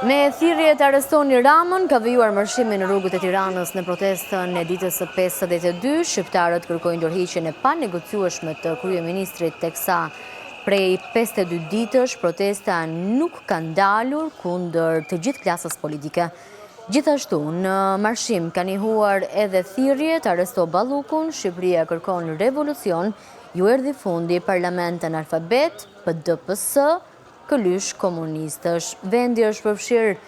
Me thirrje të arestoni Ramën, ka vijuar marshimin në rrugët e Tiranës në protestën e ditës së 52. Shqiptarët kërkojnë ndërheqjen e panegociueshme të kryeministrit, teksa prej 52 ditësh protesta nuk ka ndalur kundër të gjithë klasës politike. Gjithashtu, në marshim ka njohuar edhe thirrje të aresto Ballukun, Shqipëria kërkon revolucion, ju erdhi fundi parlament analfabet, PDPS, këlysh komunistësh. Vendi është përfshirë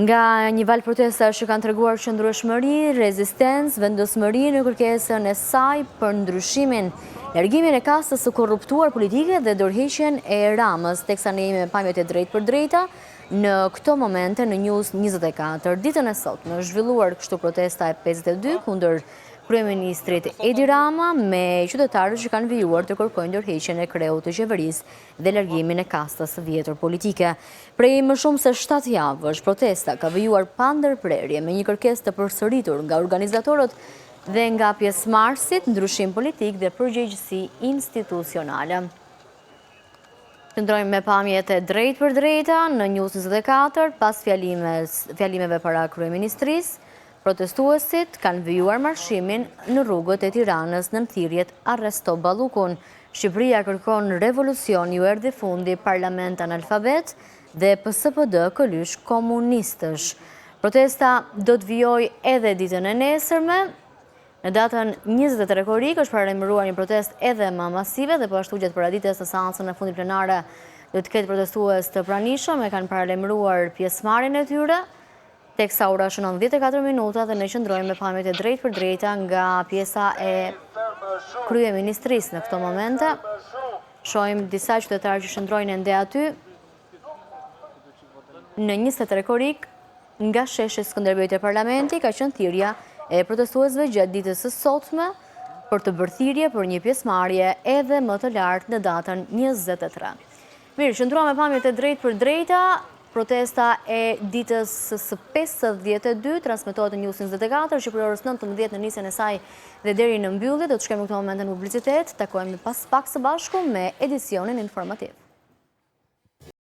nga një valë protestash që kanë treguar qëndrueshmëri, rezistencë, vendosmëri në kërkesën e saj për ndryshimin, largimin e kastës së korruptuar politike dhe ndërheqjen e Ramës, teksa ne jemi me pamjet e drejtë për drejta në këto momente në News 24. Ditën e sotme është zhvilluar kështu protesta e 52 kundër kryeministrit Edi Rama me qytetarët që kanë vijuar të kërkojnë ndërheqjen e kreut të qeverisë dhe largimin e kastës së vjetër politike. Prej më shumë se 7 javësh, protesta ka vijuar pa ndërprerje me një kërkesë të përsëritur nga organizatorët dhe nga pjesëmarrësit, ndryshim politik dhe përgjegjësi institucionale. Qëndrojmë me pamjet e drejtë për drejta në News 24 pas fjalimeve para kryeministrisë. Protestuesit kanë vijuar marshimin në rrugët e Tiranës në thirrjet arresto Ballukun. Shqipëria kërkon revolucion, ju erdhi fundi parlament analfabet dhe PSPD këlysh komunistësh. Protesta do të vijojë edhe ditën e nesërme. Në datën 23 korrik është paralajmëruar një protestë edhe më masive dhe po ashtu gjatë paraditës në seancën e fundit plenare do të ketë protestues të pranishëm e kanë paralajmëruar pjesëmarrjen e tyre. Teksa ora shënon 14 minuta dhe ne qëndrojmë me pamjet e drejtë për drejta nga pjesa e kryeministrisë në këto momente. Shohim disa qytetarë që shëndrojnë ende aty në 23 korrik nga sheshi Skënderbej te parlamenti ka qenë thirrja e protestuesve gjatë ditës së sotme për të bërë thirrje për një pjesëmarrje edhe më të lartë në datën 23. Mirë, qëndruam me pamjet e drejtë për drejta. Protesta e ditës së 52 transmetohet në News 24 që për orës 19 në nisjen e saj dhe deri në mbyllje do të shkojmë në këtë moment në publicitet. Takojmë pas pak së bashku me edicionin informativ.